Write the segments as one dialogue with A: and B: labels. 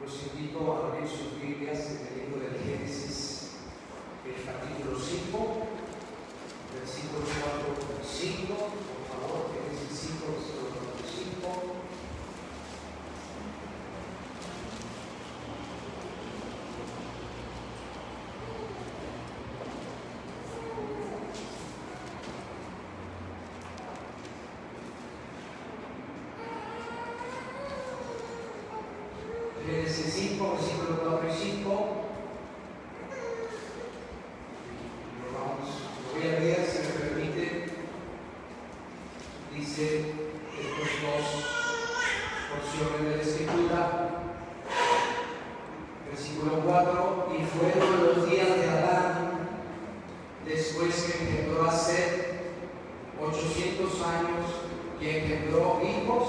A: Los invito a abrir sus Biblias en el libro del Génesis, el capítulo 5, versículos 4 y 5. Por favor, Génesis 5, versículos 4 y 5. Génesis 5, versículos 4 y 5. Lo voy a leer, si me permite. Dice estos dos porciones de la Escritura. Versículo 4: y fueron los días de Adán, después que engendró a Set, 800 años, que engendró hijos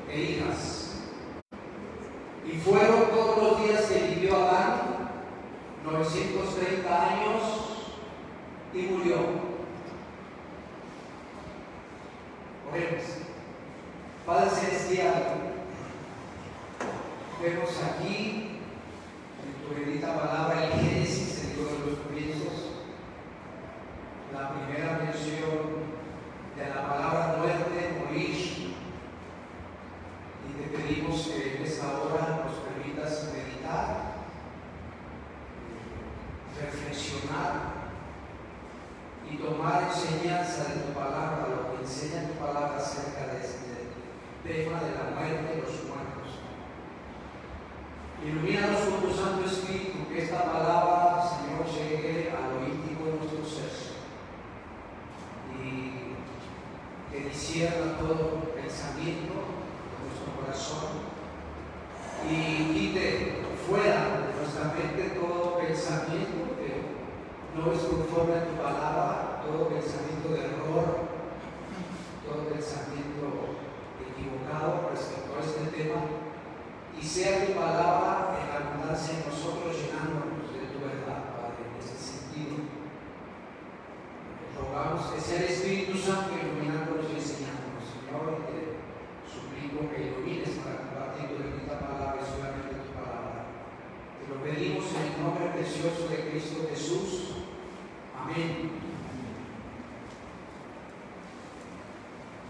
A: e hijas. Y fueron todos los días que vivió Adán, 930 años, y murió. Oremos. Padre Celestial, vemos aquí en tu bendita palabra el Génesis, el libro de los comienzos, la primera mención de la palabra muerte, morir. Y te pedimos que en esta hora nos permitas meditar, reflexionar y tomar enseñanza de tu palabra, lo que enseña tu palabra acerca de este tema de la muerte de los muertos. Ilumínanos con tu Santo Espíritu, que esta palabra, Señor, llegue a lo íntimo de nuestro ser y que discierna todo pensamiento corazón y quite fuera de nuestra mente todo pensamiento que no es conforme a tu palabra, todo pensamiento de error, todo pensamiento equivocado respecto a este tema, y sea tu palabra en abundancia en nosotros, llenándonos de tu verdad, Padre, en ese sentido. Rogamos que sea el Espíritu Santo iluminándonos y enseñándonos, Señor, y te suplico que ilumines para compartir tu bendita palabra y solamente tu palabra. Te lo pedimos en el nombre precioso de Cristo Jesús. Amén.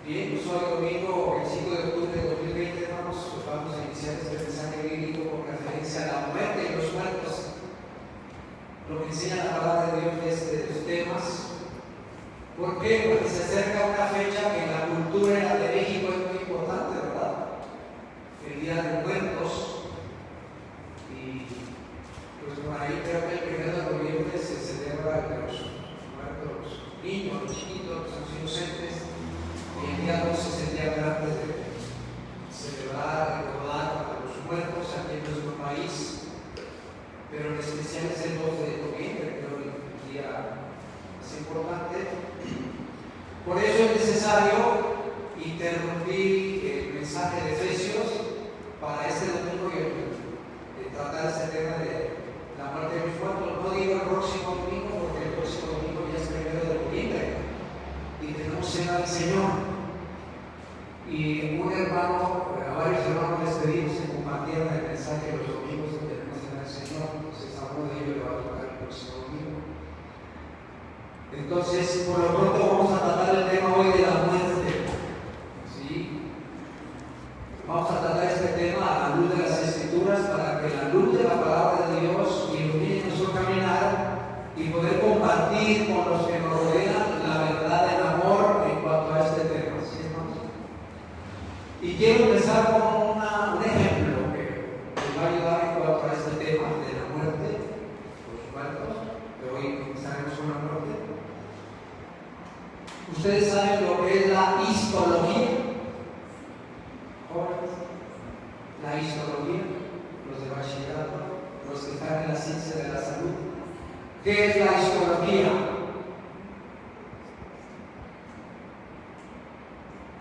A: Bien, pues hoy domingo, el 5 de octubre de 2020, hermanos, vamos a iniciar este mensaje bíblico con referencia a la muerte y los muertos. Lo que enseña la palabra de Dios de estos temas. ¿Por qué? Porque se acerca una fecha que en la cultura de México es muy importante, ¿verdad? El Día de Muertos. Y pues por ahí creo que el 1 de noviembre se celebra el de los muertos, los niños, los chiquitos, los inocentes. Y el día 12 es el día grande de celebrar, recordar a los muertos aquí en nuestro país. Pero en especial es el 2 de noviembre, creo que el día más importante. Por eso es necesario interrumpir el mensaje de Efesios para este domingo y tratar este tema de la muerte de los muertos. No digo el próximo domingo, porque el próximo domingo ya es 1 de noviembre y tenemos cena del Señor. Y un hermano, a varios hermanos les pedimos que compartieran el mensaje de los domingos que tenemos cena del Señor. Entonces a uno de ellos le va a tocar el próximo domingo. Entonces, por lo pronto vamos a tratar el tema hoy de la muerte. ¿Sí? Vamos a tratar este tema a la luz de las Escrituras para que la luz de la palabra de Dios ilumine nuestro caminar y poder compartir con los que nos rodean la verdad del amor en cuanto a este tema. ¿Sí, hermanos? Y quiero empezar con un ejemplo que nos va a ayudar en cuanto a este tema de la muerte, los muertos, que hoy comenzaremos con la muerte. Ustedes saben lo que es la histología. La histología, los de bachillerato, los que están en la ciencia de la salud. ¿Qué es la histología?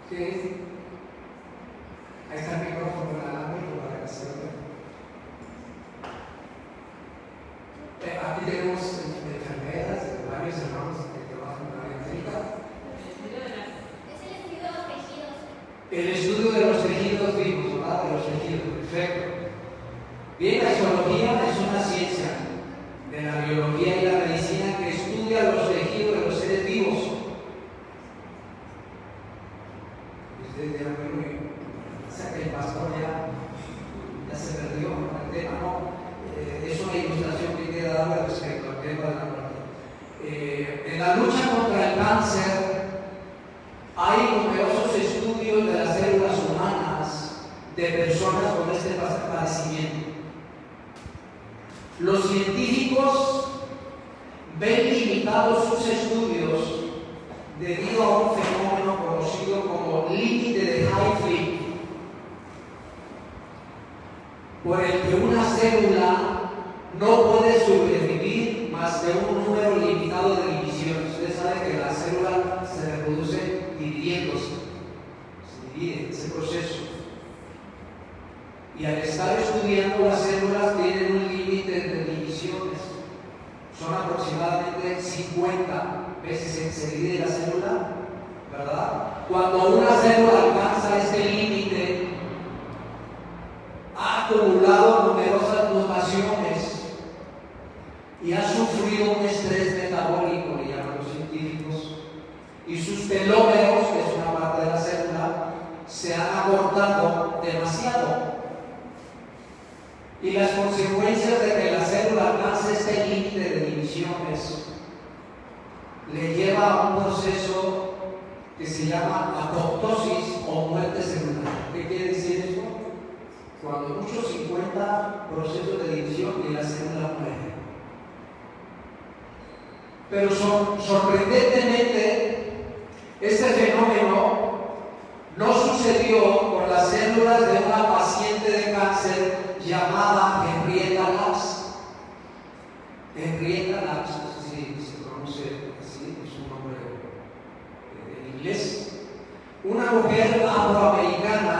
A: ¿Qué es? Ahí está el micrófono inalámbrico para que se vea. Aquí tenemos enfermeras, varios hermanos que trabajan en la área médica. El estudio de los tejidos vivos, ¿verdad? De los tejidos, perfecto. una ciencia de la biología y la medicina que estudia los tejidos de los seres vivos. Ustedes dirán, bueno, o sea que el pastor ya se perdió con el tema, ¿no? Es una ilustración que queda dada respecto al tema de la muerte. En la lucha contra el cáncer hay numerosos estudios de las células humanas de personas con este padecimiento. Los científicos ven limitados sus estudios debido a un fenómeno conocido como límite de Hayflick, por el que una célula no puede sobrevivir más de un número limitado de divisiones. Ustedes saben que la célula se reproduce dividiéndose, se divide ese proceso. Y al estar estudiando las células tienen un límite de divisiones. Son aproximadamente 50 veces se divide la célula, ¿verdad? Cuando una célula alcanza este límite, ha acumulado numerosas mutaciones y ha sufrido un estrés metabólico, le llaman los científicos, y sus telómeros, que es una parte de la célula, se han acortado demasiado. Y las consecuencias de que la célula alcance este límite de divisiones le lleva a un proceso que se llama apoptosis o muerte celular. ¿Qué quiere decir esto? Cuando muchos 50 procesos de división y la célula muere. Pero sorprendentemente, este fenómeno no sucedió con las células de una paciente de cáncer llamada Henrietta Lacks. Henrietta Lacks, no sé si se pronuncia así, es un nombre en inglés. Una mujer afroamericana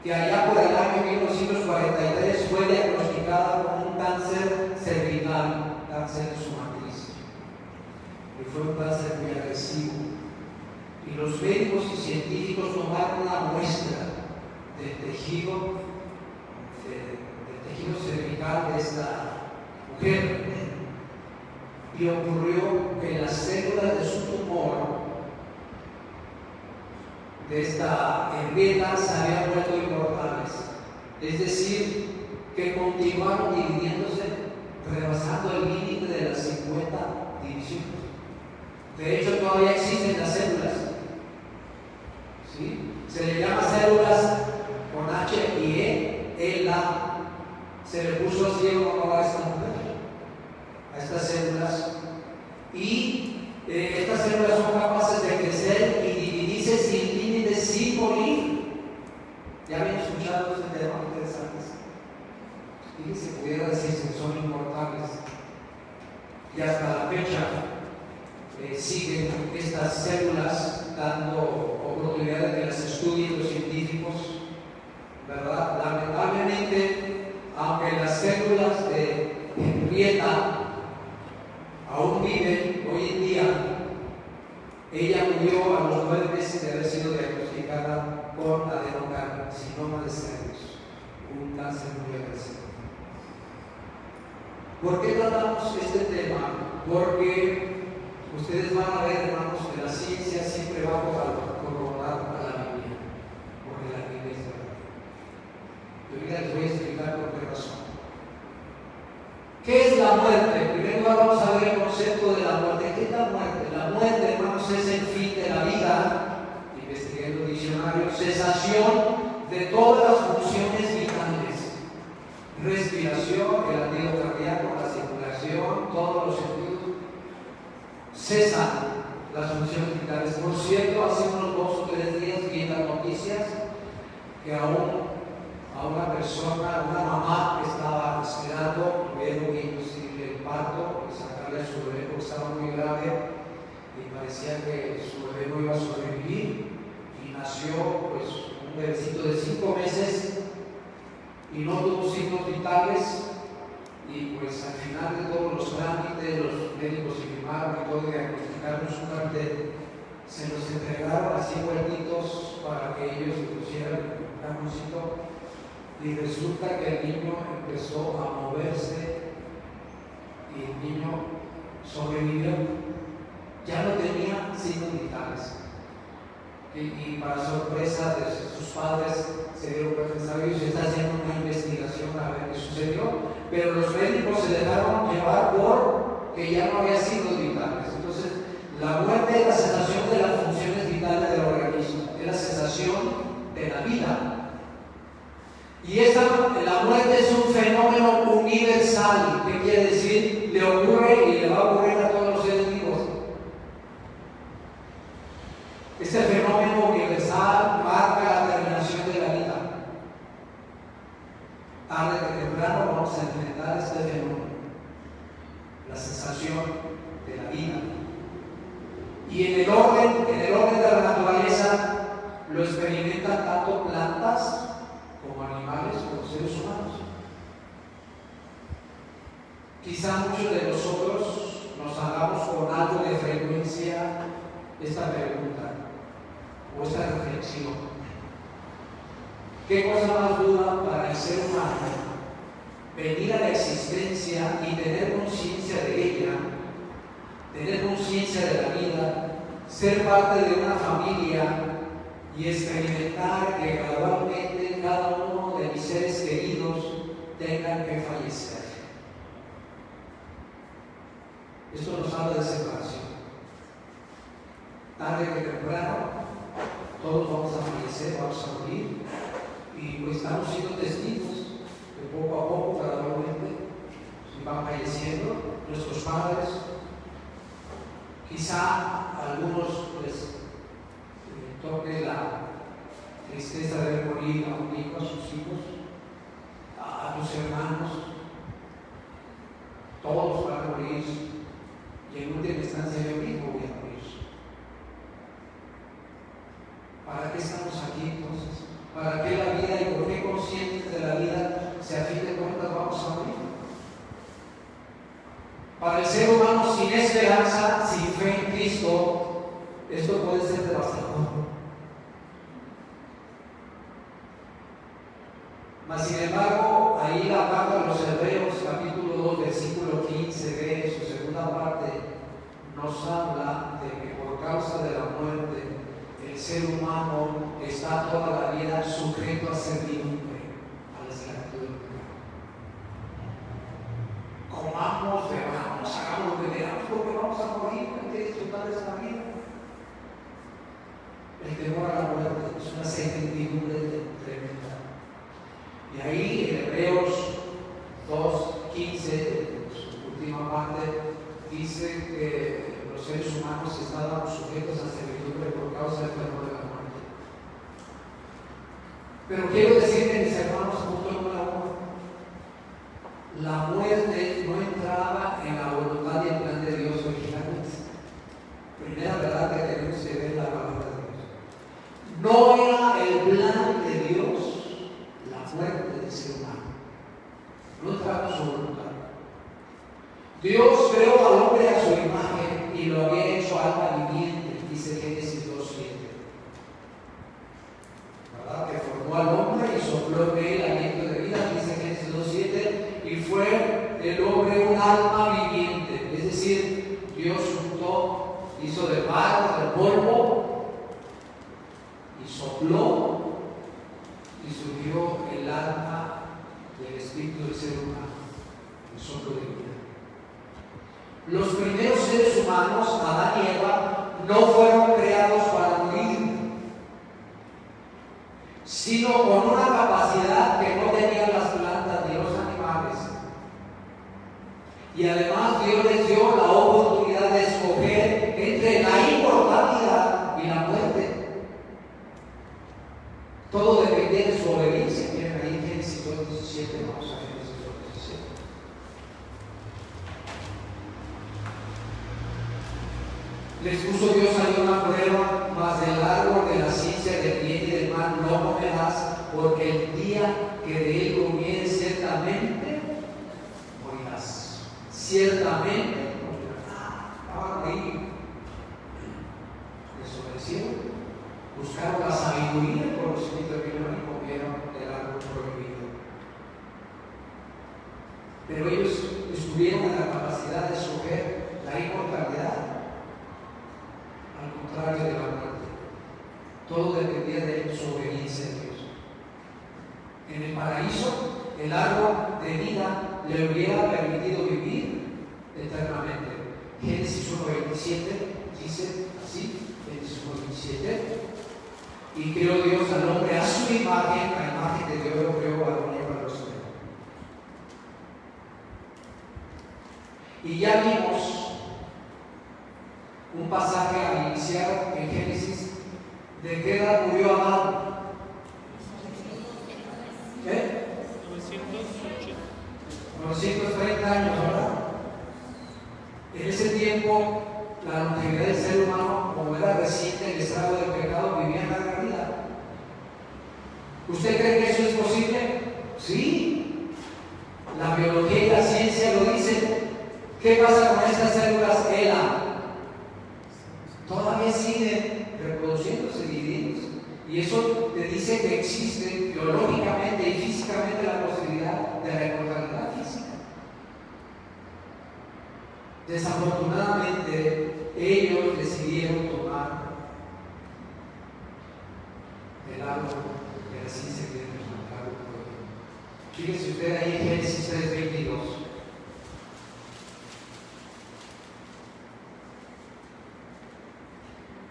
A: que allá por el año 1943 fue diagnosticada con un cáncer cervical, cáncer de su matriz. Y fue un cáncer muy agresivo. Y los médicos y científicos tomaron una muestra del tejido cervical de esta mujer. Y ocurrió que las células de su tumor, de esta Henrietta, se habían vuelto inmortales. Es decir, que continuaron dividiéndose, rebasando el límite de las 50 divisiones. De hecho, todavía existen las células. ¿Sí? Se le llama células con H y E, se le puso así en honor a esta mujer, a estas células. Y estas células son capaces de crecer y dividirse sin límites, sin morir. ¿Ya habían escuchado este tema interesante? Fíjense, pudiera decirse que son inmortales. Y hasta la fecha siguen estas células dando oportunidad de que las estudien los científicos, ¿verdad? Lamentablemente, aunque las células de Henrietta aún viven hoy en día, ella murió a los 9 meses de haber sido diagnosticada con adenocarcinoma de cervix, un cáncer muy agresivo. ¿Por qué tratamos este tema? Porque ustedes van a ver, hermanos, que la ciencia siempre va a corroborar a la Biblia, porque la Biblia es verdad. Y ahorita les voy a explicar por qué razón. ¿Qué es la muerte? Primero vamos a ver el concepto de la muerte. ¿Qué es la muerte? La muerte, hermanos, es el fin de la vida, investigué en los diccionarios, cesación de todas las funciones vitales, respiración, el latido cardíaco, la circulación, todos los sentidos, cesan las funciones vitales. Por cierto, hace unos 2 o 3 días vi en las noticias que a una persona, una mamá que estaba esperando, tuvieron que inducirle el parto y sacarle a su bebé porque estaba muy grave y parecía que su bebé no iba a sobrevivir, y nació pues un bebecito de 5 meses y no tuvo signos vitales. Y pues al final de todos los trámites, los médicos se firmaron y todo, diagnosticaron su cáncer, se los entregaron así vueltitos para que ellos le pusieran un cajoncito. Y resulta que el niño empezó a moverse y el niño sobrevivió. Ya no tenía signos vitales. Y para sorpresa de sus padres se dieron cuenta, y se está haciendo una investigación a ver qué sucedió, pero los médicos se dejaron llevar por que ya no había signos vitales. Entonces, la muerte es la cesación de las funciones vitales del organismo, es la cesación de la vida. Y la muerte es un fenómeno universal. ¿Qué quiere decir? Le ocurre y le va a ocurrir a todos los seres vivos. Este fenómeno universal marca la terminación de la vida. Tarde que temprano vamos a enfrentar este fenómeno, la cesación de la vida. Y en el orden de la naturaleza lo experimentan tanto plantas como animales, como seres humanos. Quizá muchos de nosotros nos hagamos con algo de frecuencia esta pregunta o esta reflexión: ¿qué cosa más dura para el ser humano venir a la existencia y tener conciencia de ella, tener conciencia de la vida, ser parte de una familia y experimentar que gradualmente cada uno de mis seres queridos tengan que fallecer? Esto nos habla de separación. Tarde que temprano todos vamos a fallecer, vamos a morir, y pues estamos siendo testigos que poco a poco, gradualmente, van falleciendo nuestros padres. Quizá a algunos les toque la tristeza de ver morir a un hijo, a sus hijos, a tus hermanos. Todos van a morir, y en última instancia yo mismo voy a morir. ¿Para qué estamos aquí entonces? ¿Para qué la vida y por qué conscientes de la vida si a fin de cuentas vamos a morir? Para el ser humano sin esperanza, sin fe en Cristo, esto puede ser devastador. Mas sin embargo, ahí la carta de los Hebreos, capítulo 2, versículo 15b, su segunda parte, nos habla de que por causa de la muerte, el ser humano está toda la vida sujeto a servidumbre, a la esclavitud del pecado. Comamos, bebamos, hagamos lo que queramos, porque vamos a morir, hay que disfrutar de esta vida. El temor a la muerte es una certidumbre tremenda. Y ahí en Hebreos 2:15, su última parte, dice que los seres humanos estaban sujetos a servidumbre por causa del temor de la muerte. Pero quiero decirle, mis hermanos, punto número 1, la muerte no entraba en la voluntad y el plan de Dios originalmente. Primera verdad que tenemos que ver la palabra de Dios. No era el plan de Dios la muerte del ser humano. No entraba en su voluntad. Dios creó al hombre a su imagen y lo había hecho alma viviente, dice Génesis 2:7. ¿Verdad? Que formó al hombre y sopló en él aliento de vida, dice Génesis 2:7, y fue el hombre un alma viviente. Es decir, Dios juntó, hizo de barro, del polvo, y sopló, y surgió el alma del espíritu del ser humano, el soplo de vida. Los primeros seres humanos, Adán y Eva, no fueron creados para morir, sino con una capacidad que no tenían las plantas ni los animales. Y además Dios les dio la oportunidad de escoger entre la inmortalidad y la muerte. Todo dependía de su obediencia. Miren ahí en Génesis 2:17, vamos a Génesis 2:17. Les puso Dios ahí una prueba, mas del árbol de la ciencia del bien y del mal no comerás, porque el día que de él comieres ciertamente morirás. Ciertamente morirás. Estaban ahí, desobedecieron, buscaron la sabiduría, el conocimiento divino y comieron del árbol prohibido. pero ellos estuvieron en la capacidad de escoger la inmortalidad, al contrario de la muerte. Todo dependía de su obediencia a Dios. En el paraíso, el árbol de vida le hubiera permitido vivir eternamente. Génesis 1:27 dice así, Génesis 1:27, y creó Dios al hombre a su imagen, a imagen de Dios lo creó, varón y hembra los creó. Y ya vimos un pasaje al iniciar en Génesis, ¿de qué edad murió Adán? ¿Qué? 930 años, ¿verdad? En ese tiempo, la longevidad del ser humano, como era reciente el estrago del pecado, vivía en larga vida. ¿Usted cree que eso es posible? Sí. La biología y la ciencia lo dicen. ¿Qué pasa con estas células ELA? Todavía siguen reproduciéndose, dividiéndose. Y eso te dice que existe biológicamente y físicamente la posibilidad de la inmortalidad física. Desafortunadamente, ellos decidieron tomar el árbol de la ciencia que les marcaron. Fíjese usted ahí en Génesis 3:22.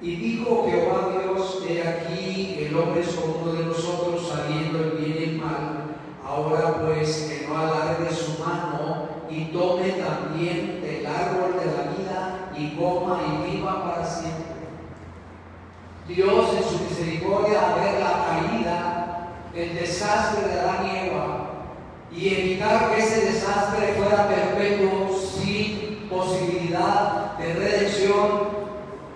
A: Y dijo Jehová Dios: he aquí, el hombre es como uno de nosotros, sabiendo el bien y el mal. Ahora pues, que no alargue su mano y tome también del árbol de la vida y coma y viva para siempre. Dios, en su misericordia, al ver la caída, el desastre de Adán y Eva, y evitar que ese desastre fuera perpetuo sin posibilidad de redención,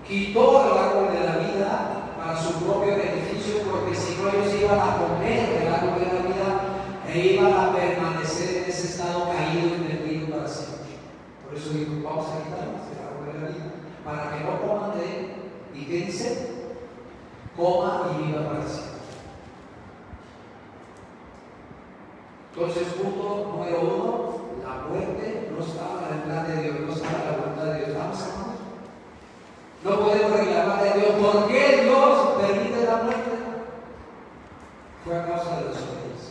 A: quitó el árbol de la vida para su propio beneficio, porque si no ellos iban a comer el árbol de la vida e iban a permanecer en ese estado caído y perdido para siempre. Por eso dijo: vamos a quitarnos el árbol de la vida para que no coman de él. ¿Y qué dice? Coma y viva para siempre. Entonces, punto número 1, la muerte no estaba en el plan de Dios, no estaba en la voluntad de Dios. ¿Estamos, hermanos? No podemos reclamarle a Dios por qué Dios permite la muerte. Fue a causa de los hombres.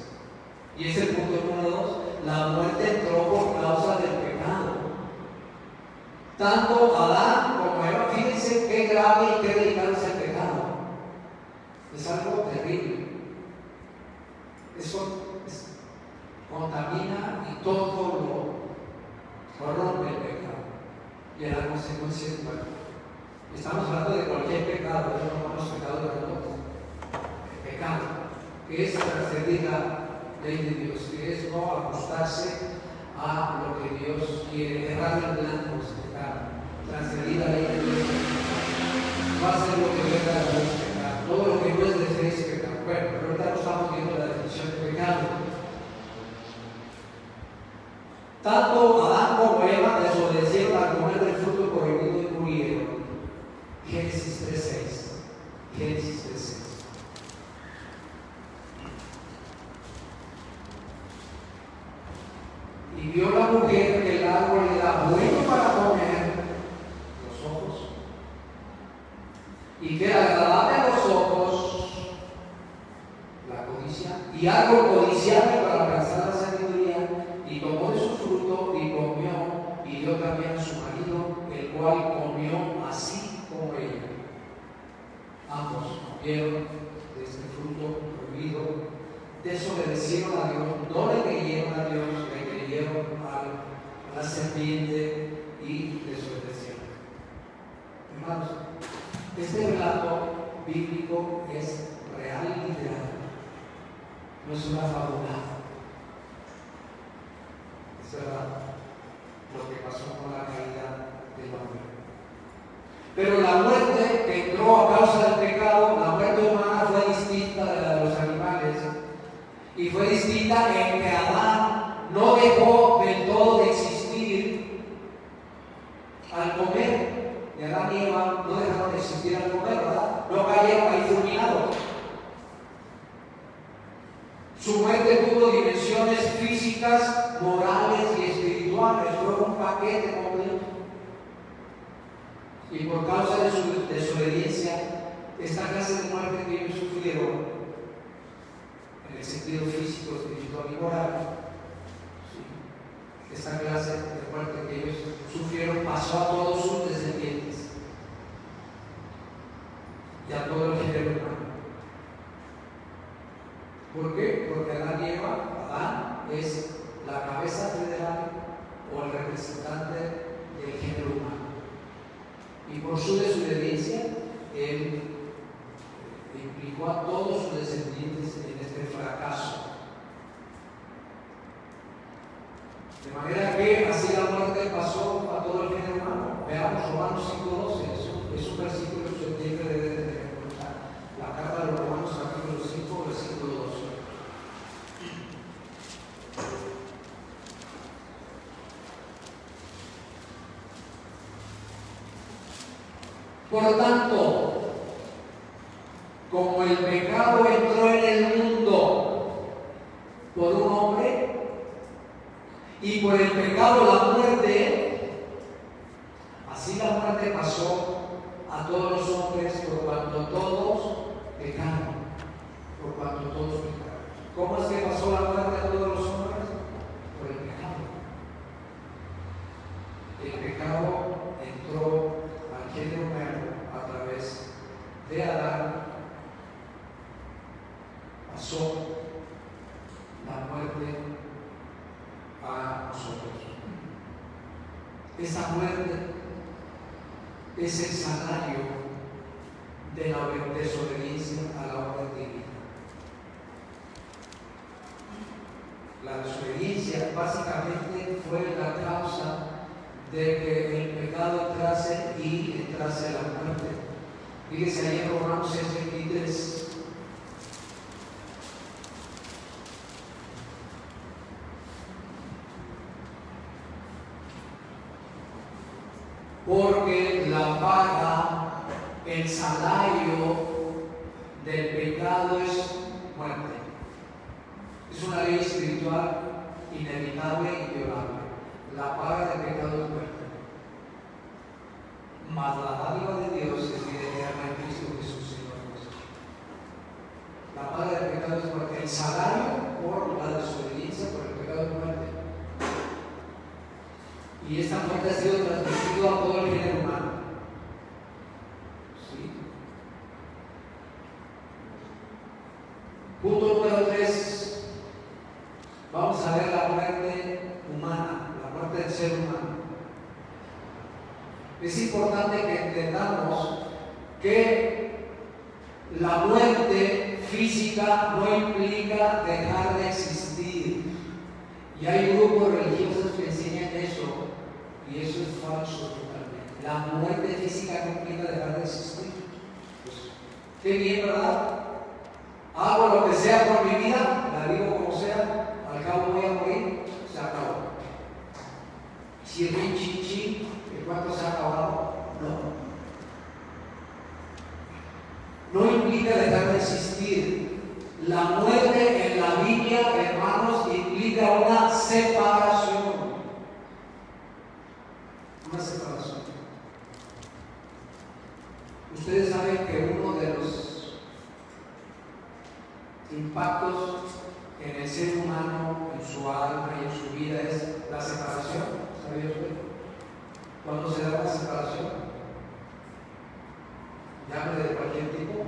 A: Y ese es el punto número 2. La muerte entró por causa del pecado. Tanto Adán como Eva, fíjense qué grave y qué delicado es el pecado. Es algo terrible. Eso contamina y todo lo corrompe el pecado. Y a la consecuencia es muerte. Estamos hablando de cualquier pecado, no los pecados de los dos. El pecado, que es transgredir la ley de Dios, que es no ajustarse a lo que Dios quiere, errar el blanco es pecado, transgredir la ley de Dios, no hacer lo que venga de Dios es pecado, todo lo que no es de fe es pecado. Bueno, pero ahorita no estamos viendo la definición de pecado. Tanto Adán como Eva desobedecieron al comer del fruto prohibido y murieron. Génesis 3:6. Génesis 3:6. Y vio la mujer que el árbol era bueno para comer, los ojos, y que era agradable a los ojos, la codicia, y árbol codiciable para alcanzar la sabiduría, y tomó de su fruto y comió, y dio también a su marido, el cual comió así como ella. Ambos comieron de este fruto prohibido, desobedecieron a Dios, no le creyeron a Dios, le creyeron a la serpiente y desobedecieron. Hermanos, este relato bíblico es real y literal, no es una fábula. Es verdad lo que pasó con la caída del hombre. Pero la muerte que entró a causa del pecado, la muerte humana, fue distinta de la de los animales. Y fue distinta en que Adán no dejó del todo de existir al comer. Y Adán y Eva no dejaron de existir al comer, ¿verdad? No cayeron ahí fulminados. Su muerte tuvo dimensiones físicas, morales y espirituales. Fue un paquete completo. Y por causa de su desobediencia, esta clase de muerte que ellos sufrieron, en el sentido físico, espiritual y moral, ¿sí? Esta clase de muerte que ellos sufrieron pasó a todos sus descendientes y a todo el género humano. ¿Por qué? Porque Adán es la cabeza federal o el representante del género humano. Y por su desobediencia, él implicó a todos sus descendientes en este fracaso. De manera que así la muerte pasó a todo el género humano. Veamos Romanos 5:12, es un versículo que usted siempre debe de tener en cuenta. La carta de los Romanos, capítulo 5, versículo 12. Por lo tanto, como el pecado entró en el mundo por un hombre, y por el pecado la muerte, así la muerte pasó a todos los hombres por cuanto todos pecaron. Por cuanto todos pecaron. ¿Cómo es que pasó la muerte a todos los hombres? Por el pecado. El pecado entró al género humano a través de Adán. Pasó la muerte a nosotros. Esa muerte es el salario de la desobediencia a la orden divina. La desobediencia básicamente fue la causa de que el pecado entrase y entrase la muerte. Fíjese ahí en Romanos 6:23. Porque la paga, el salario del pecado es muerte. Es una ley espiritual inevitable y inviolable. La paga del pecado es muerte. Mas la dádiva de Dios es vida eterna en Cristo Jesús, Señor nuestro. La paga del pecado es muerte. El salario por la desobediencia, por el pecado es muerte. Y esta muerte ha sido transmitida a todo el género humano. ¿Sí? Punto número 3. Vamos a ver la muerte humana, la muerte del ser humano. Es importante que entendamos que la muerte física no implica dejar de existir. Y hay grupos religiosos que enseñan eso. Y eso es falso totalmente. La muerte física no implica dejar de existir. Pues, qué bien, ¿verdad? Hago lo que sea por mi vida, la digo como sea, al cabo voy a morir, se acabó. Si es bien chichi, ¿el cuánto se ha acabado? No. No implica dejar de existir. La muerte en la Biblia, hermanos, implica una separación. Una separación. Ustedes saben que uno de los impactos en el ser humano, en su alma y en su vida es la separación. ¿Sabía usted? ¿Cuándo se da la separación? Llame de cualquier tipo.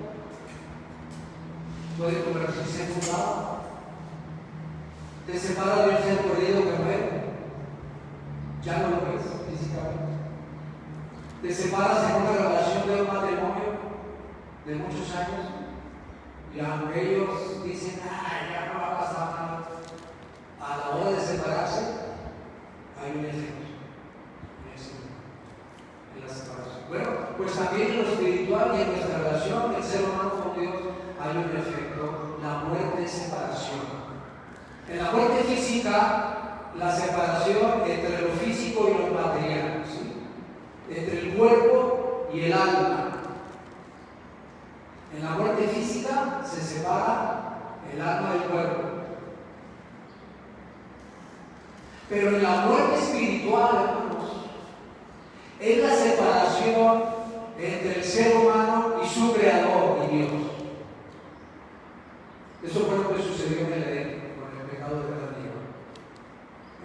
A: Puede convertirse en fundado. Te separa de un ser querido que muere. Ya no lo ves físicamente. Te separas en una relación de un matrimonio de muchos años y aunque ellos dicen, ya no va a pasar nada, a la hora de separarse hay un efecto en la separación. Bueno, pues también en lo espiritual y en nuestra relación, el ser humano con Dios, hay un efecto, la muerte es separación. En la muerte física, la separación entre lo físico y lo material, ¿sí? Entre el cuerpo y el alma. En la muerte física se separa el alma del cuerpo. Pero en la muerte espiritual, hermanos, es la separación entre el ser humano y su creador y Dios. Eso fue lo que sucedió en el Edén con el pecado de Adán y Eva.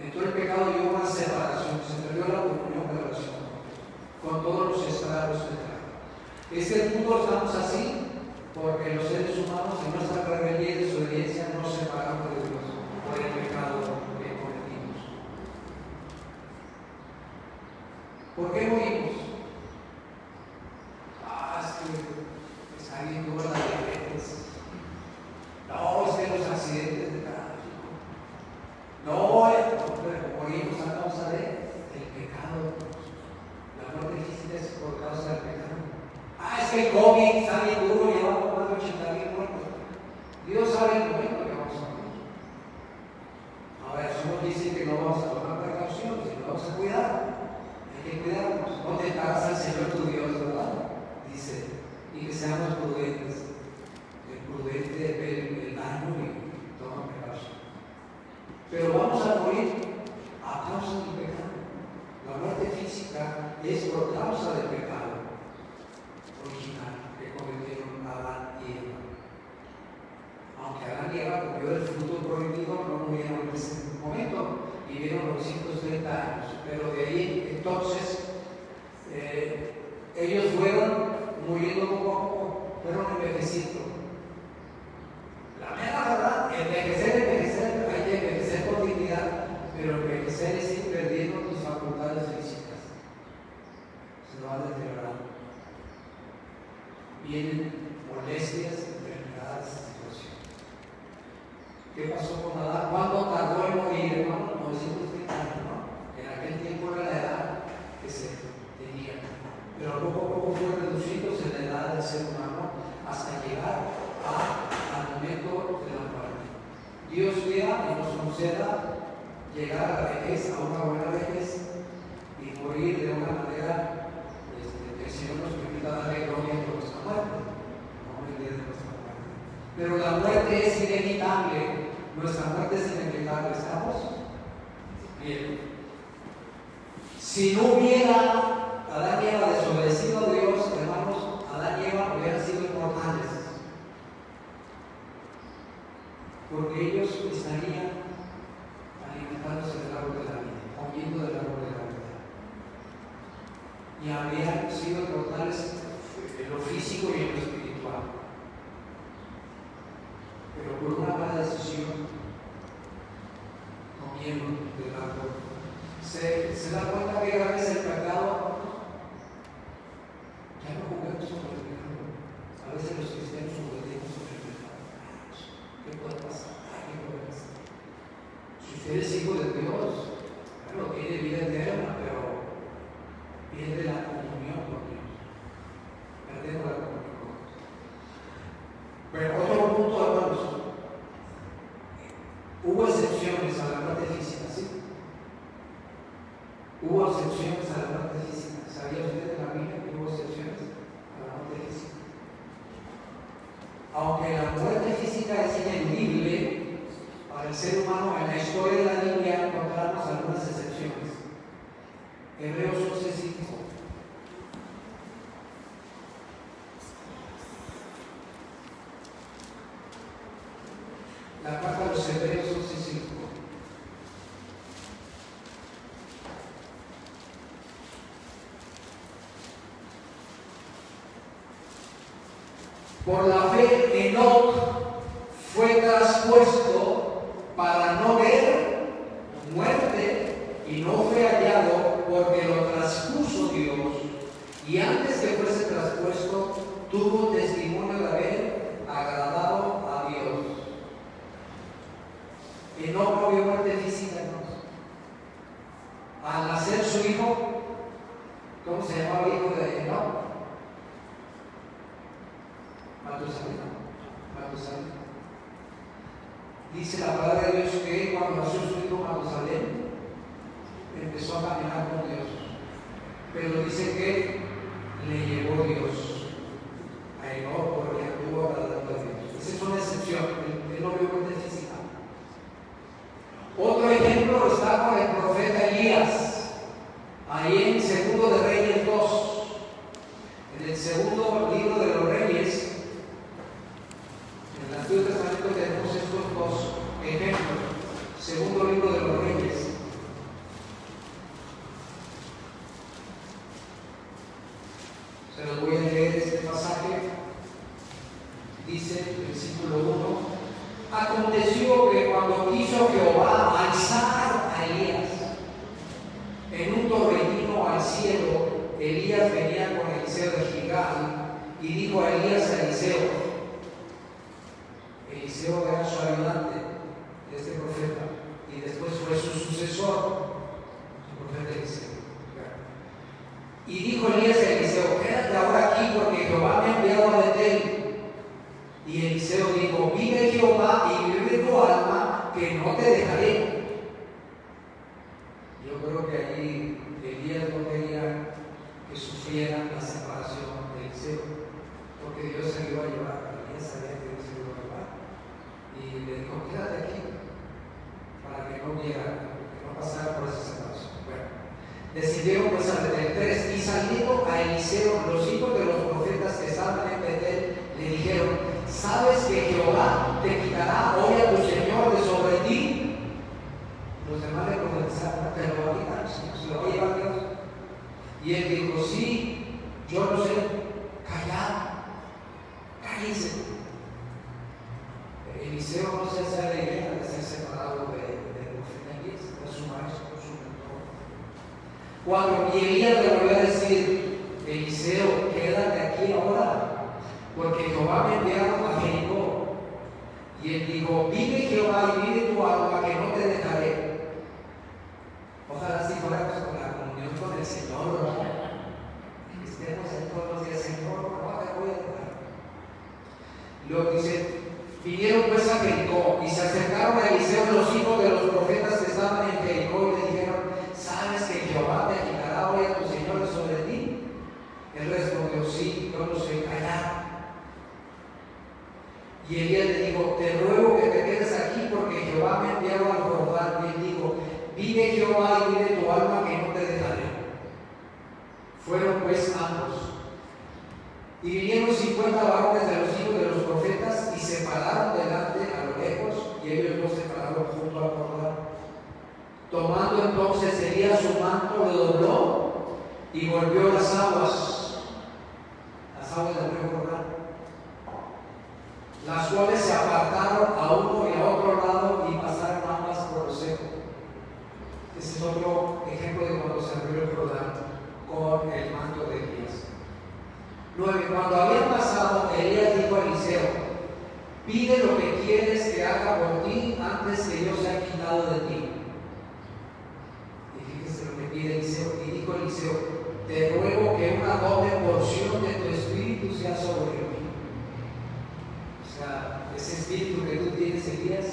A: Entonces el pecado dio una separación, se perdió la comunión de relación con todos los estragos del pecado. Este mundo estamos así porque los seres humanos en nuestra rebeldía y desobediencia nos separamos de Dios por el pecado que cometimos. ¿Por qué morimos? Es que está bien dura la diabetes. No, es que los accidentes de tráfico. No, morimos a causa del pecado. La muerte física es por causa del pecado. Es que el COVID está bien duro, llevamos más de 80,000 muertos. Dios sabe el momento que vamos a morir. Ahora, eso nos dice que no vamos a tomar precauciones, que no vamos a cuidar. Hay que cuidarnos. No tentarás al Señor tu Dios, ¿verdad? Dice, y que seamos prudentes. El prudente ve el daño y toma precaución. Pero vamos a morir a causa del pecado. La muerte física es por causa del pecado original que cometieron Adán y Eva. Aunque Adán y Eva comió del fruto prohibido, no murieron en ese momento, vivieron 930 años. Pero de ahí entonces ellos fueron muriendo poco a poco, fueron envejeciendo. La mera verdad, envejecer, hay que envejecer con dignidad, pero envejecer es ir perdiendo tus facultades físicas. Se va deteriorando. Vienen molestias, enfermedades, situaciones. ¿Qué pasó con Adán? ¿Cuánto tardó en morir, hermano? 930 años, ¿no? En aquel tiempo era la edad que se tenía. Pero poco a poco fue reduciéndose la edad del ser humano hasta llegar al momento de la muerte. Dios quiera y nos conceda llegar a la vejez, a una buena vejez y morir de una manera que el Señor nos permita darle gloria por nuestra muerte, no el día de nuestra muerte. Pero la muerte es inevitable, nuestra muerte es inevitable. ¿Estamos? Bien. Si no hubiera Adán y Eva desobedecido a Dios, hermanos, Adán y Eva hubieran sido inmortales, porque ellos estarían alimentándose del árbol de la vida, comiendo del árbol de la vida, y habrían sido inmortales en lo físico y en lo espiritual. Pero por una mala decisión comieron del árbol. ¿Se da cuenta que grave es el pecado? Ya no juguemos sobre el pecado. A veces los cristianos juguemos sobre el pecado. ¿Qué puede pasar? ¿Qué puede pasar? Si usted es hijo de Dios, claro, tiene vida eterna, pero pierde la comunión con Dios. Perdemos la comunión con Dios. Pero otro punto, hermanos. Hubo excepciones a la muerte física, ¿sí? Hubo excepciones a la muerte física. ¿Sabía usted en la Biblia que hubo excepciones a la muerte física? Aunque la muerte física es ineludible para el ser humano, en la historia de la Biblia encontramos algunas excepciones. Hebreos 11:5. La carta de los Hebreos 11:5. Por la fe, Enoc fue traspuesto para no ver muerte y no fue hallado porque lo traspuso Dios, y antes que fuese traspuesto tuvo testimonio de haber agradado a Dios. Enoc no vio muerte física, hermanos. Al nacer su hijo, ¿cómo se llamaba el hijo de Enoc? Matusalén. Dice la palabra de Dios que cuando nació su hijo Matusalén empezó a caminar con Dios, pero dice que le llevó Dios a Enoc porque anduvo agradando a Dios. Esa es una excepción. Él no vio muerte física. Otro ejemplo ejemplo está con el profeta Elías, ahí en Segundo de Reyes 2. En el segundo libro de los Reyes, en el Antiguo Testamento tenemos estos dos ejemplos. Segundo libro de los Reyes. Se los voy a leer este pasaje. Dice el versículo 1: Aconteció que cuando quiso Jehová alzar a Elías en un torbellino al cielo, Elías venía con Eliseo de Gilgal, y dijo a Elías a Eliseo. Eliseo era su ayudante de este profeta, y después fue su sucesor, el profeta Eliseo. Y dijo Elías a Eliseo: quédate ahora aquí, porque Jehová me ha enviado a Betel. Y Eliseo dijo: vive Jehová y vive tu alma, que no te dejaré. Yo creo que allí Elías no quería que sufriera la separación de Eliseo, porque Dios se lo iba a llevar. Elías sabía que Dios se lo iba a llevar, y le dijo: quédate aquí, para que no pasara por esa separación. Bueno, decidieron pues a Betel. 3. Y saliendo a Eliseo, los hijos de los profetas que estaban en Betel le dijeron: ¿sabes que Jehová te quitará hoy a tu Señor de sobre ti? Los demás le profetizaron: te lo va a quitar, se lo va a llevar Dios. Y él dijo: sí, yo lo sé, cállense. Eliseo no se hace la idea de ser separado del profeta Elías, de su maestro, su mentor. 4. Y Elías le volvió a decir: Eliseo, quédate aquí ahora, porque Jehová me ha enviado a Jericó. Y él dijo: vive Jehová y vive tu alma, que no te dejaré. Ojalá si fuéramos con la comunión con el Señor, ¿verdad? Estemos ahí todos los días: Señor, no te voy a dejar. Luego dice: vinieron pues a Jericó, y se acercaron a Eliseo los hijos de los profetas que estaban en Jericó, y le dijeron: ¿sabes que Jehová te quitará hoy a tu Señor sobre ti? Él respondió: sí, yo lo sé, callad. Y Elías le dijo: te ruego que te quedes aquí, porque Jehová me ha enviado al Jordán. Y él dijo: vive Jehová y vive tu alma, que no te dejaré. Fueron pues ambos. Y vinieron 50 varones de los hijos de los profetas, y se pararon delante a lo lejos, y ellos dos se pararon junto al Jordán. Tomando entonces Elías su manto, lo dobló, y volvió las aguas del río Jordán, las cuales se apartaron a uno y a otro lado, y pasaron ambas por lo seco. Ese es otro ejemplo de cuando se abrió el Jordán con el manto de Elías. 9. Cuando habían pasado, Elías dijo a Eliseo: pide lo que quieres que haga por ti antes que yo sea quitado de ti. Y fíjese lo que pide Eliseo. Y dijo Eliseo: te ruego que una doble porción de tu espíritu sea sobre mí. O sea, ese espíritu que tú tienes, Elías,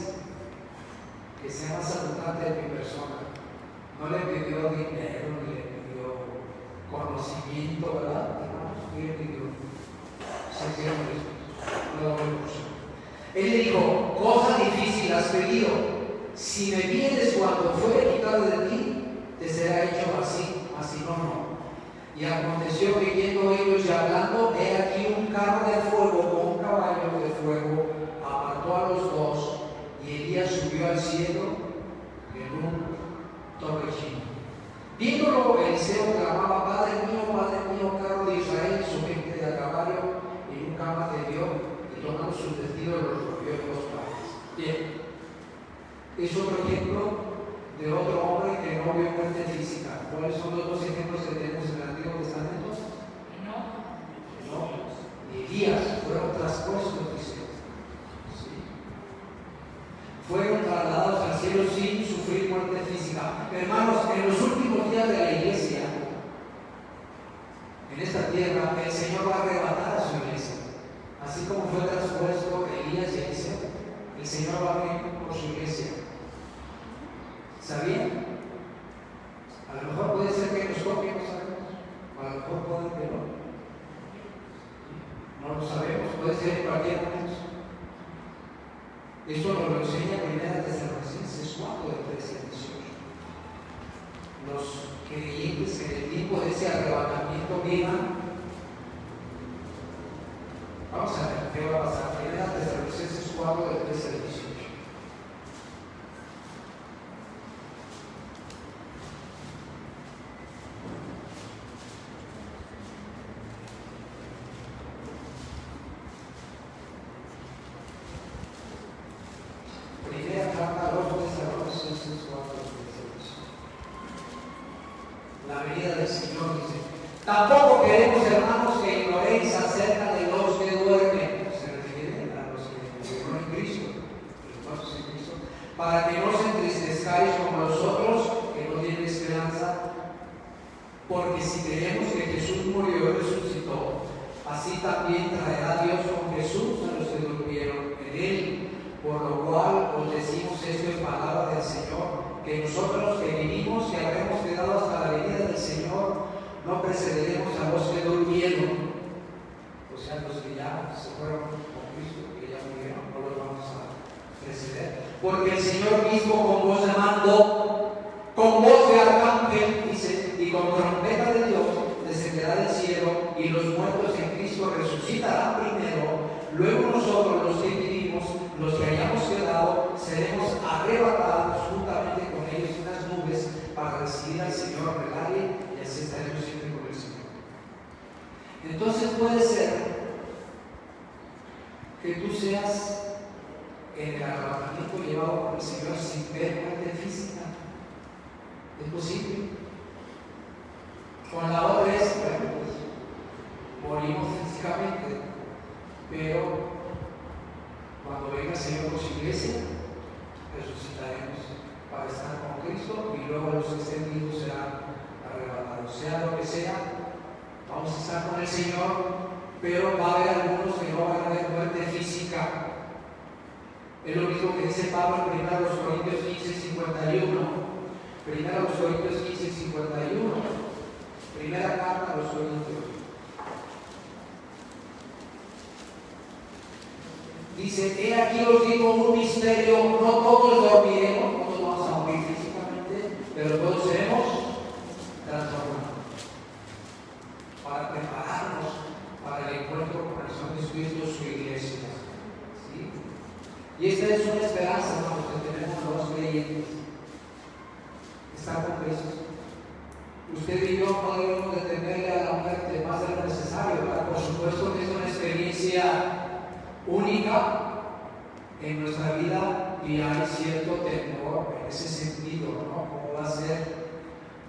A: que sea más abundante de mi persona. No le pidió dinero, ni le pidió conocimiento, ¿verdad? No le pidió. Él le dijo: cosa difícil has pedido. Si me vienes cuando fuere quitado de ti, te será hecho así, así no. Y aconteció que yendo ellos y hablando, he aquí un carro de fuego con un caballo de fuego apartó a los dos, y Elías subió al cielo en un torbellino. Viéndolo, Eliseo clamaba: Padre mío, carro de Israel, su gente de a caballo, y nunca más le dio, y tomando sus vestidos los rompió en dos partes. Bien, es otro ejemplo de otro hombre que no vio muerte física. ¿Cuáles son los dos ejemplos que tenemos en el Antiguo Testamento? No. Elías fueron traspuestos, dice. Sí. Fueron trasladados al cielo sin sufrir muerte física. Hermanos, en los últimos días de la iglesia, en esta tierra, el Señor va a arrebatar a su iglesia. Así como fue traspuesto Elías y Eliseo, el Señor va a venir por su iglesia. ¿Sabían? A lo mejor puede ser que nos toque, no sabemos. A lo mejor puede que no. No lo sabemos, puede ser en cualquier momento. Esto nos lo enseña 1 Tesalonicenses 4, de 13 a 18. opinan? Vamos a ver qué va a pasar. Primera Tesalonicenses 4, del 13 al 18. Primera carta a los Tesalonicenses 4, del 13 al 18. La venida del Señor dice: tampoco queremos, hermanos, que ignoréis acerca de los que duermen. Se refiere a los que murieron en Cristo, los muertos en Cristo, para que no os entristezcáis como los otros que no tienen esperanza. Porque si creemos que Jesús murió y resucitó, así también traerá Dios con Jesús a los que durmieron en él. Por lo cual os decimos esto en palabra del Señor, que nosotros que vivimos y habremos quedado hasta la venida del Señor, no precederemos a los que durmieron, o sea, los que ya se fueron con Cristo, que ya murieron, no los vamos a preceder. Porque el Señor mismo con voz de mando, con voz de arcángel, dice, y con trompeta de Dios, descenderá del cielo, y los muertos en Cristo resucitarán primero. Luego nosotros, los que vivimos, los que hayamos quedado, seremos arrebatados juntamente con ellos en las nubes para recibir al Señor en el aire, y así estaremos siempre con el Señor. Entonces puede ser que tú seas en el arrebatamiento llevado por el Señor sin ver muerte física. ¿Es posible? Con la otra es, bueno, pues morimos físicamente, pero cuando venga el Señor por su iglesia, resucitaremos para estar con Cristo y luego los que estén vivos serán arrebatados. Sea lo que sea, vamos a estar con el Señor, pero va a haber algunos que no van a haber muerte física. Es lo mismo que dice Pablo en 1 Corintios 15:51. 1 Corintios 15:51. Primera carta a los Corintios. Dice: he aquí os digo un misterio, no todos dormiremos, no todos vamos a morir físicamente, pero todos seremos transformados para prepararnos para el encuentro con el Señor Jesucristo, su iglesia. ¿Sí? Y esta es una esperanza, hermanos, que tenemos los creyentes. Estar con Cristo. Usted y yo no debemos de temerle a la muerte más de lo necesario, ¿verdad? Por supuesto que es una experiencia única en nuestra vida y hay cierto temor en ese sentido, ¿no? ¿Cómo va a ser?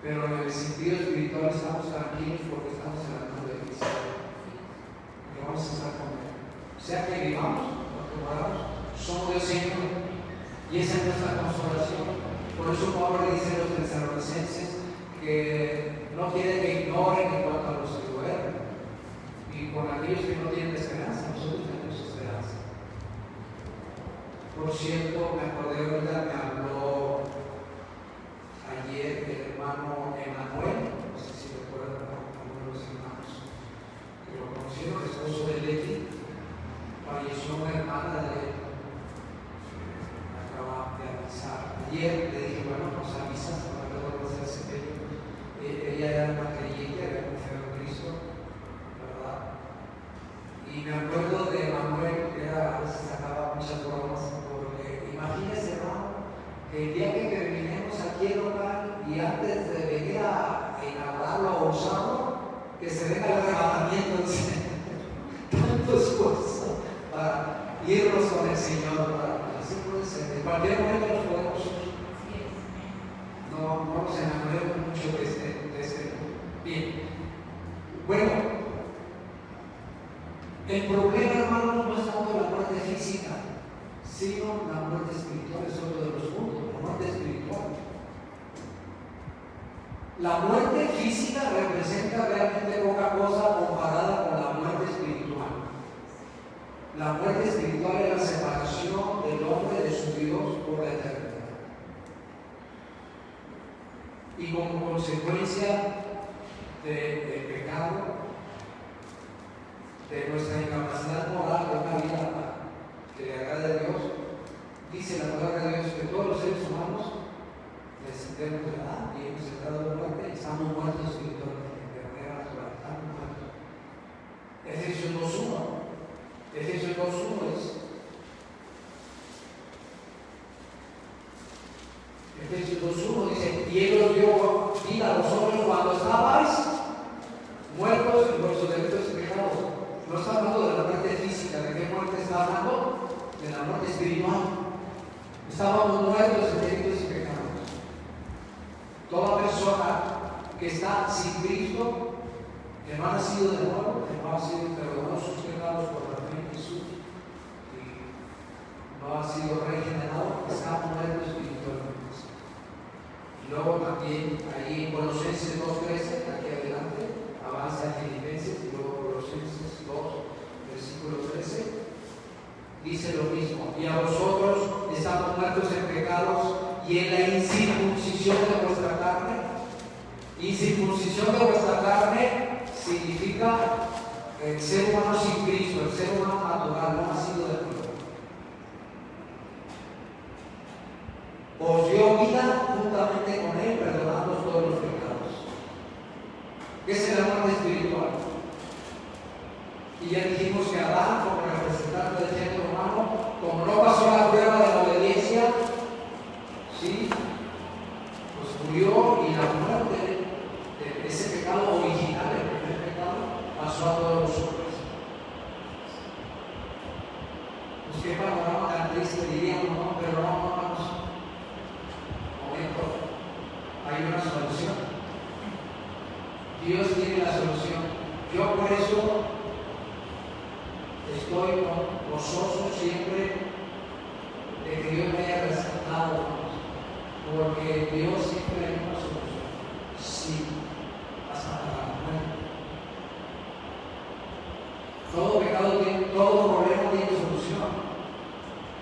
A: Pero en el sentido espiritual estamos tranquilos porque estamos en la mano de Cristo, que vamos a estar con Él. Sea que vivamos o que moramos, somos del Señor y esa es nuestra consolación. Por eso Pablo le dice a los tesalonicenses que no quiere que ignoren en cuanto a los que duermen, y con aquellos que no tienen esperanza, nosotros tenemos esperanza. Por cierto, me acordé ahorita, me habló ayer el hermano Emanuel, no sé si recuerdan algunos de los hermanos que lo conocieron, el esposo de Leti. Falleció una hermana de él, acaba de avisar. Ayer le dije, bueno, nos avisas para que no se hace bello. Ella era una creyente, había confiado en Cristo, ¿verdad? Y me acuerdo de Manuel, que a veces sacaba muchas bromas, porque imagínese, hermano, que el día que terminemos aquí el local y antes de venir a inaugurarlo o usarlo, que se venga el arrebatamiento, tanto esfuerzo para irnos con el Señor, ¿verdad? Así puede ser, en cualquier momento nos podemos ir. No nos enamoremos mucho de este. Bien. Bueno, el problema, hermanos, no es tanto la muerte física, sino la muerte espiritual. Es otro de los puntos, la muerte espiritual. La muerte física representa realmente poca cosa comparada con la muerte espiritual. La muerte espiritual es la separación del hombre de su Dios por la eternidad. Y como consecuencia del pecado, de nuestra incapacidad moral de una vida que le agrade a Dios, dice la palabra de Dios que todos los seres humanos descendemos de Adán y hemos entrado en muerte y estamos muertos espiritualmente, de manera natural, estamos 2:1 dice. Efesios 2:1 dice, y Él os dio vida a vosotros cuando estabais muertos en vuestros delitos y pecados. No está hablando de la muerte física. ¿De qué muerte está hablando? De la muerte espiritual. Estábamos muertos en delitos y pecados. Toda persona que está sin Cristo, que no ha nacido de nuevo, que no ha sido perdonado sus pecados por la fe en Jesús y no ha sido regenerado, está muerto espiritualmente. Y luego también ahí en Colosenses 2:13, aquí adelante, avanza en Filipenses y luego Colosenses 2, versículo 13, dice lo mismo: y a vosotros estamos muertos en pecados y en la incircuncisión de vuestra carne. Incircuncisión de vuestra carne significa el ser humano sin Cristo, el ser humano natural, no nacido de nuevo. Os dio vida juntamente con Él, perdonando todos los pecados. ¿Qué es el muerte espiritual? Y ya dijimos que Adán, como representante del género humano, como no pasó la prueba de la obediencia, ¿sí?, pues murió, y la muerte de ese pecado original, el primer pecado, pasó a todos los hombres. Pues qué panorama tan triste, diríamos, ¿no? Pero no, vamos. Momento, hay una solución. Dios tiene la solución. Yo por eso estoy gozoso siempre de que Dios me haya rescatado, porque Dios siempre hay una solución. Sí, hasta la muerte. Todo pecado tiene, todo problema tiene solución.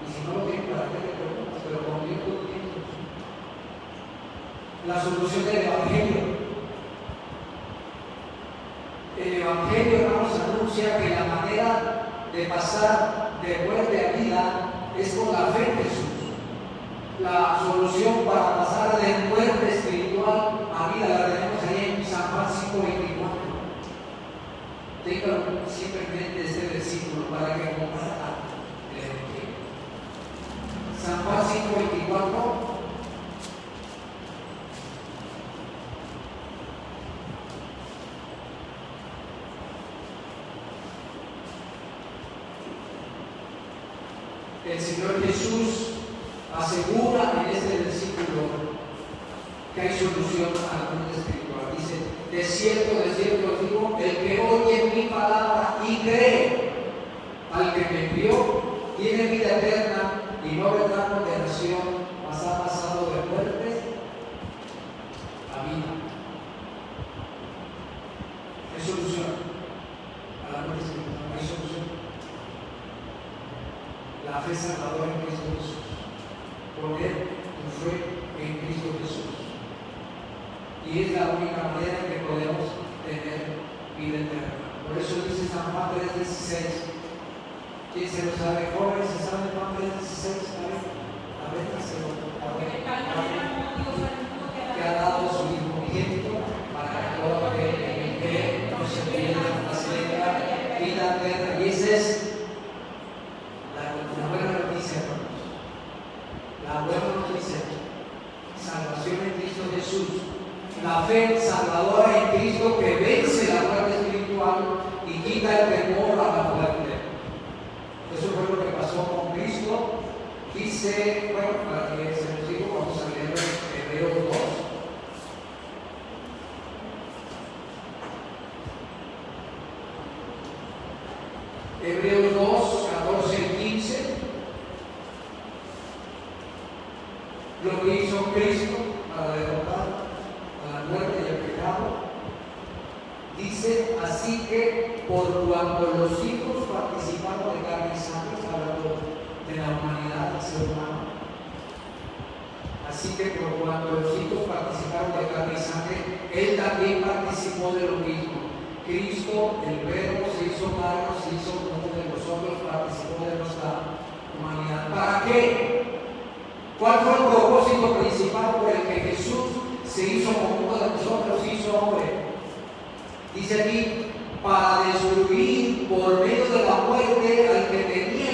A: Y si no lo tiene, ¿para qué te preguntas? Pero con Dios todo tiene solución. La solución del Evangelio. El Evangelio, hermanos, anuncia que la manera de pasar de muerte a vida es por la fe en Jesús. La solución para pasar de muerte espiritual a vida la tenemos ahí en San Juan 5:24. Tengan siempre en mente este versículo para que compartan el Evangelio. San Juan 5:24. El Señor Jesús asegura en este versículo que hay solución a la muerte espiritual. Dice: de cierto os digo, el que oye mi palabra y cree al que me envió, tiene vida eterna y no vendrá condenación, mas ha pasado de muerte a vida. Hay solución a la muerte espiritual, hay solución. La fe salvadora en Cristo Jesús. Poner tu fe en Cristo Jesús. Y es la única manera en que podemos tener vida eterna. Por eso dice San Juan 3:16. ¿Quién se lo sabe? Jóvenes, ¿se sabe Juan 3:16? A ver, que ha dado su Hijo unigénito para que todo aquel que cree no se pierda, mas tenga vida eterna. Y esa es la buena noticia, hermanos. La buena noticia. Salvación en Cristo Jesús. La fe salvadora en Cristo que vence la muerte espiritual y quita el temor a la muerte. Eso fue lo que pasó con Cristo. Dice, bueno, para que se nos diga, vamos a leer Hebreos 2. Hebreos 2, 14 y 15. Lo que hizo Cristo para derrotar a la muerte y el pecado. Dice: así que por cuanto los hijos participaron de carne y sangre, hablando de la humanidad del ser humano, así que por cuanto los hijos participaron de carne y sangre, Él también participó de lo mismo. Cristo, el Verbo, se hizo carne, se hizo uno de nosotros, participó de nuestra humanidad. ¿Para qué? ¿Cuál fue el propósito principal por el que Jesús se hizo como uno de nosotros, se hizo hombre? Dice aquí: para destruir por medio de la muerte al que tenía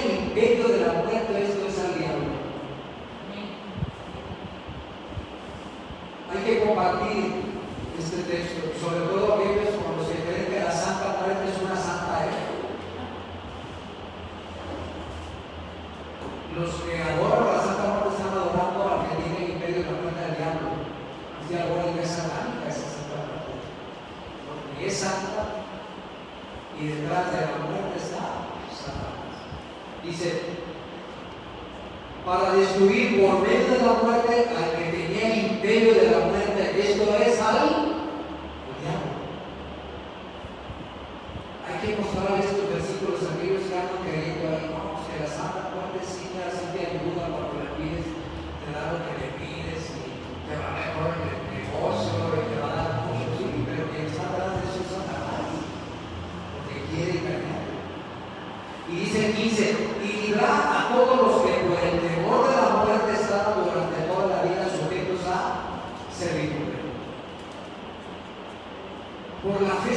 A: hay que compartir este texto, sobre todo aquellos con los que creen que la Santa Muerte es una santa época. Los que adoran la Santa Muerte están adorando al que tiene el imperio de la muerte del diablo. Es diabólica, es satánica esa Santa Muerte. Porque es santa y detrás de la muerte está Satanás. Dice, para destruir por medio de la muerte al que tenía el imperio de la muerte, esto es al diablo. Hay que mostrar estos versículos a aquellos que andan creyendo ahí, vamos, que la Santa Muerte sí te ayuda cuando le pides, te da lo que le pides y te va mejor en el negocio y te va a dar mucho, sí, pero quien está atrás de eso es Satanás, porque quiere engañar. Y dice 15, y librar a todos los que por el temor de la muerte están durante toda la vida sujetos a servidumbre. Por la fe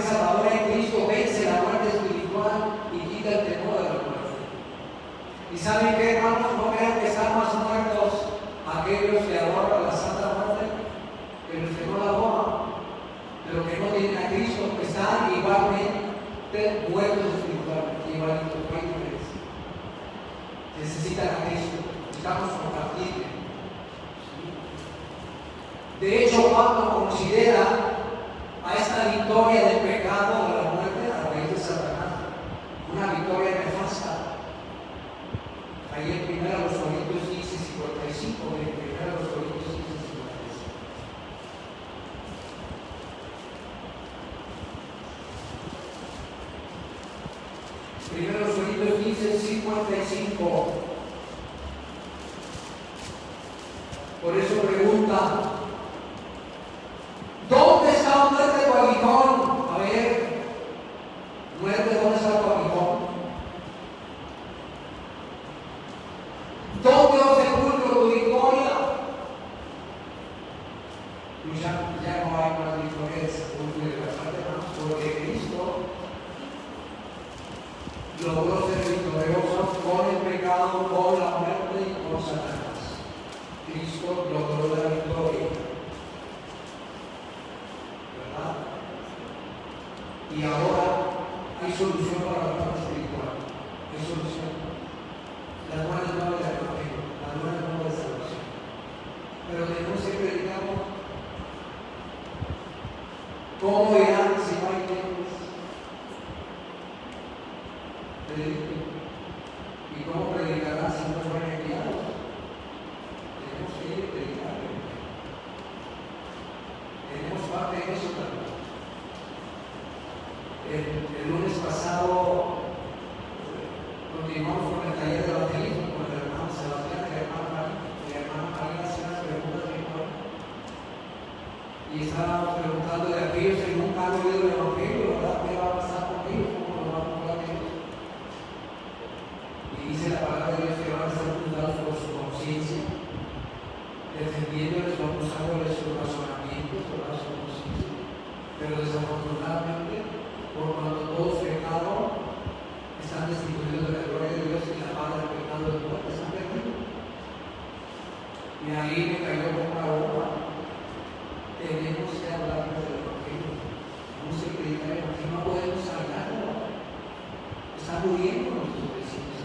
A: salvadora en Cristo vence la muerte espiritual y quita el temor de la muerte. ¿Y saben qué, hermanos? No crean que están más muertos aquellos que adoran la Santa Muerte que los que no la adoran, pero que no tienen a Cristo, que están igualmente muertos espiritualmente, igualitos, no hay diferencia. Necesitan a Cristo, necesitamos compartirle. De hecho, Pablo considera a esta victoria del pecado, de la muerte, a raíz de Satanás, una victoria nefasta. Ahí en 1 Corintios 15, 55, en 1 Corintios 15, 55. 1 Corintios 15, 55. Por eso pregunta, ¿dónde está muerte tu aguijón? A ver, muerte, ¿dónde está tu aguijón? ¿Dónde, oh sepulcro, tu victoria? Pues ya no hay más victoria de sepulcro y de la parte más, porque Cristo logró ser victorioso con el pecado, con la muerte y con Satanás. Cristo logró la victoria. ¿Verdad? Y ahora hay solución para la parte espiritual. Hay solución. Las buenas nuevas del Evangelio, las buenas nuevas de salvación. Pero tenemos que predicarlo. ¿Cómo irán si no hay tiempos? Prediquen. ¿Y cómo predicarán si no fueron enviados? Tenemos que ir a predicar. Tenemos parte en eso también. El lunes pasado continuamos con el taller de evangelismo con el hermano Sebastián y la hermana Marina hacía unas preguntas bien buenas. Y estábamos preguntando de aquellos que nunca han oído el evangelio, ¿verdad? ¿Qué va a pasar con ellos? ¿Cómo lo van a hablar de ellos? Y dice la palabra de Dios que van a ser juzgados por su conciencia, defendiéndoles o acusándoles sus razonamientos, ¿verdad? Su conciencia. Pero desafortunadamente, por cuando todos pecaron, están destituidos de la gloria de Dios y la paga del pecado de muerte, están perdidos. Y ahí me cayó como una bomba. Tenemos que hablar del Evangelio. Tenemos que predicar el Evangelio. No podemos hablarlo. Están muriendo nuestros vecinos.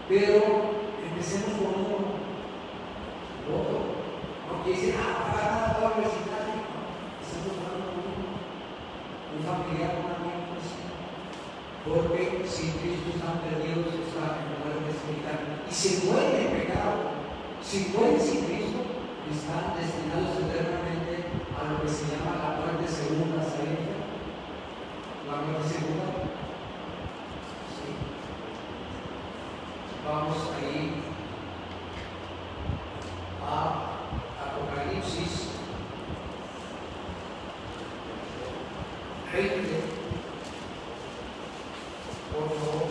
A: Pero empecemos con uno. Otro. No quiere decir, para toda la universidad. Estamos hablando con uno. Un familiar, un amigo, porque sin Cristo están perdidos, están en la muerte espiritual. Y se mueren en pecado. Si mueren sin Cristo, están destinados eternamente a lo que se llama la muerte segunda, ¿sabes? La muerte segunda. Sí. Vamos ahí a Apocalipsis 20, por favor.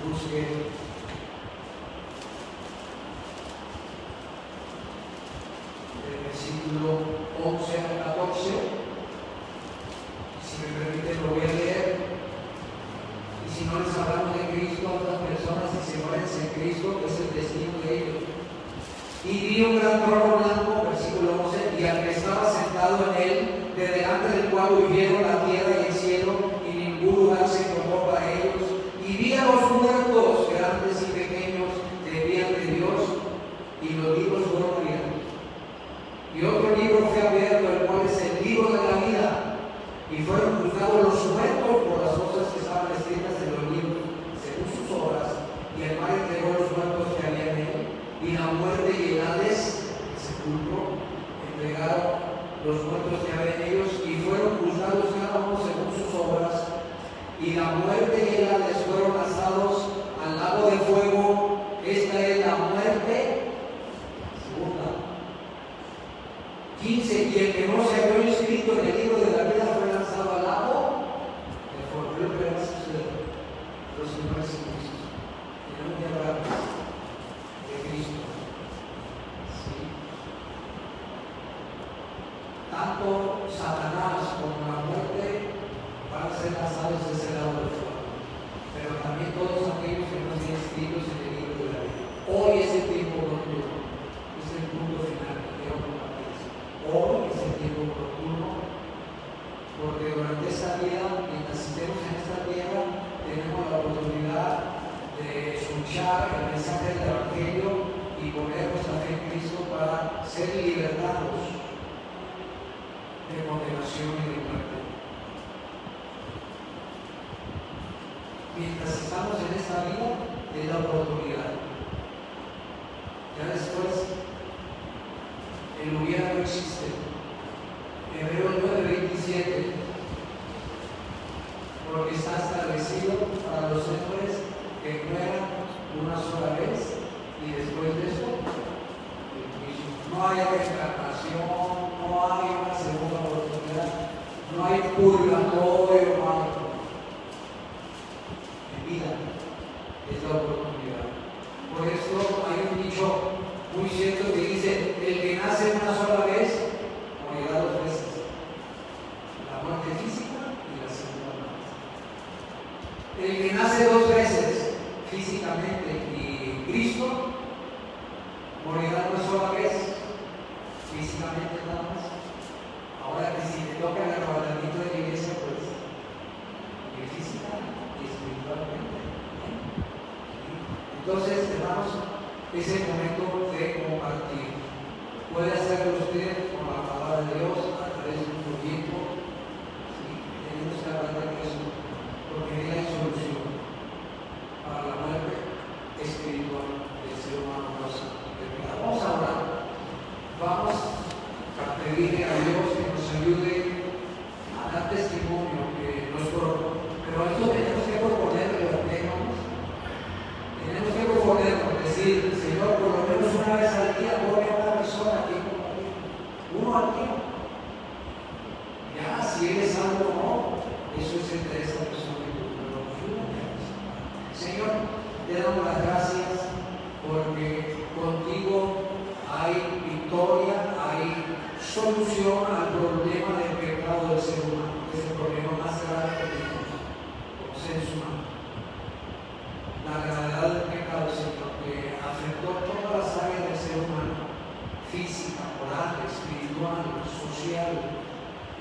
A: Busque el versículo 11 al 14. Si me permiten, lo voy a leer. Cristo es el destino de ellos. Y vi un gran trono blanco, versículo 11, y al que estaba sentado en él, de delante del cual huyeron la tierra y el cielo, y ningún lugar se encontró para ellos. Y vi a los muertos, grandes y pequeños, que vivían de Dios, y los libros fueron abiertos. Y otro libro fue abierto, el cual es el libro de la vida. Y fueron juzgados los muertos por las cosas que estaban escritas en los libros, según sus obras. Y el mar entregó los muertos que había en él. Y la muerte y el Hades, el sepulcro, entregaron los muertos que había en ellos. Y fueron juzgados cada uno según sus obras. Y la muerte y el Hades fueron lanzados al lago de fuego. Esta es la muerte segunda. 15. Y el que no se había inscrito en el libro de la vida fue lanzado al lago de fuego. Lo que va a suceder los señores y Cristo. Y no me hablar de Cristo. ¿Sí? Tanto Satanás como la muerte van a ser lanzados de ese lado del fuego. Pero también todos aquellos que no estén inscritos en el libro de la vida. Hoy es el tiempo oportuno. Es el punto final que quiero compartir. Hoy es el tiempo oportuno, porque durante esta vida, mientras estemos en esta tierra, tenemos la oportunidad de escuchar el mensaje del Evangelio y poner nuestra fe en Cristo para ser libertados de condenación y de muerte. Mientras estamos en esta vida, es la oportunidad. Ya después, el hubiera no existe. Hebreos 9:27, porque está establecido para los hombres que mueran una sola vez y después de eso, el juicio. No hay reencarnación, no hay una segunda oportunidad, no hay purgatorio, no hay. En vida es la oportunidad. Por eso hay un dicho muy cierto que dice: el que nace una sola vez morirá dos veces, la muerte física y la segunda muerte. El que nace dos veces físicamente y Cristo morirá una sola vez físicamente nada más. Ahora que si te toca el arrebatamiento de la iglesia, pues física y espiritualmente. Entonces, hermanos, es el momento de compartir. Puede hacerlo usted con la palabra de Dios a través de un proyecto. ¿Sí? Tenemos que hablar de eso, porque no hay solución para la muerte espiritual del ser humano. Vamos a orar. Vamos a pedirle a Dios que nos ayude a dar testimonio, que nos pero esto tenemos que proponerlo, hermanos. Tenemos que proponerlo, decir: Señor, por lo menos una vez al día pone a una persona aquí, uno al día. Ya, si eres algo o no, eso es entre esa persona y tú. Señor, te damos las gracias porque contigo hay victoria, hay solución al problema del pecado del ser humano, que es el problema más grave que tenemos como seres humanos. La gravedad del pecado, Señor, que afectó todas las áreas del ser humano: física, moral, espiritual, social,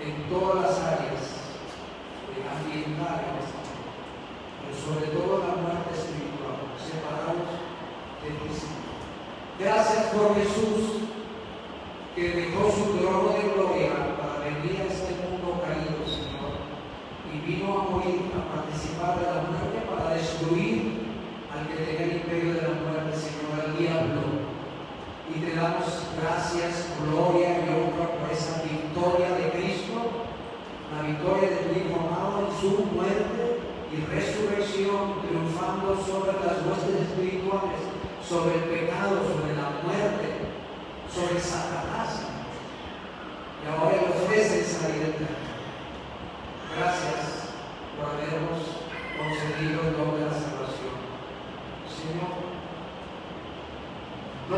A: en todas las áreas, ambientales, pero sobre todo la muerte espiritual, separados de ti, Señor. Gracias por Jesús, que dejó su trono de gloria para venir a este mundo caído, Señor, y vino a morir, a participar de la muerte para destruir al que tenía el imperio de la muerte, Señor, al diablo. Y te damos gracias, gloria y honra por esa victoria de Cristo, la victoria de tu Hijo amado en su muerte y resurrección, triunfando sobre las huestes espirituales, sobre el pecado, sobre la muerte, sobre Satanás. Y ahora le ofrece esa vida eterna. Gracias por habernos concedido el don de la salvación. Señor, no